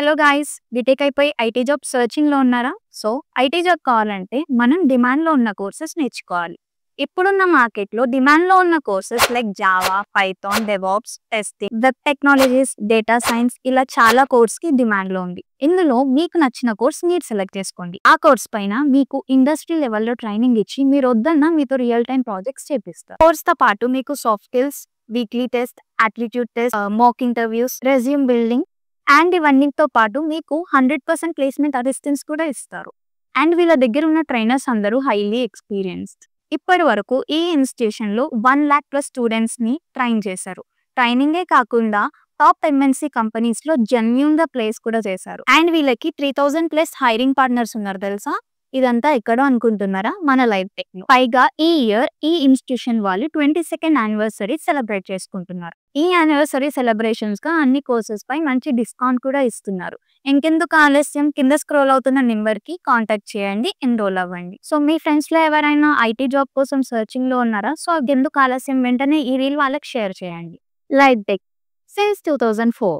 Hello guys! BTech అయిపోయి IT job సెర్చింగ్‌లో ఉన్నారా? So, IT job కావాలంటే మనం డిమాండ్‌లో ఉన్న కోర్సెస్ నేర్చుకోవాలి. ఇప్పుడున్న మార్కెట్‌లో డిమాండ్‌లో ఉన్న courses like Java, Python, DevOps, testing, web technologies, data science ఇలా చాలా కోర్స్‌కి డిమాండ్‌లో ఉంది. ఇందులో మీకు నచ్చిన కోర్స్ మీరు సెలెక్ట్ చేసుకోండి. ఆ కోర్స్ పైన మీకు ఇండస్ట్రీ లెవెల్‌లో ట్రైనింగ్ ఇచ్చి మీరొద్దన్నా మీతో రియల్ టైమ్ ప్రాజెక్ట్స్ చేపిస్తారు. కోర్స్‌తో పాటు మీకు soft skills, weekly test, aptitude test, mock interviews, resume building and ఇవన్నిటితో పాటు మీకు 100% ప్లేస్‌మెంట్ అసిస్టెన్స్ కూడా ఇస్తారు. అండ్ వీళ్ళ దగ్గర ఉన్న ట్రైనర్స్ అందరూ హైలీ ఎక్స్‌పీరియన్స్డ్. ఇప్పటి వరకు ఈ ఇన్‌స్టిట్యూషన్‌లో 1,00,000+ స్టూడెంట్స్‌ని ట్రైన్ చేశారు. ట్రైనింగే కాకుండా టాప్ ఎంఎన్‌సీ కంపెనీస్‌లో జెన్యూన్‌గా ప్లేస్ కూడా చేశారు. అండ్ వీళ్ళకి 3,000+ హైరింగ్ పార్ట్నర్స్ ఉన్నారు తెలుసా? ఇదంతా ఎక్కడో అనుకుంటున్నారా? మన లైఫ్ టెక్‌లో. పైగా ఈ ఇయర్ ఈ ఇన్‌స్టిట్యూషన్ వాళ్ళు 22nd యానివర్సరీ సెలబ్రేట్ చేసుకుంటున్నారు. ఈ యానివర్సరీ సెలబ్రేషన్స్‌గా అన్ని కోర్సెస్ పై మంచి డిస్కౌంట్ కూడా ఇస్తున్నారు. ఇంకెందుకు ఆలస్యం కింద స్క్రోల్ అవుతున్న నంబర్‌కి కాంటాక్ట్ చేయండి. ఎన్రోల్ అవ్వండి. సో మీ ఫ్రెండ్స్‌లో ఎవరైనా ఐటీ జాబ్ కోసం సెర్చింగ్‌లో ఉన్నారా? సో ఇంకెందుకు ఆలస్యం వెంటనే ఈ రీల్ వాళ్ళకి షేర్ చేయండి. Life tech since 2004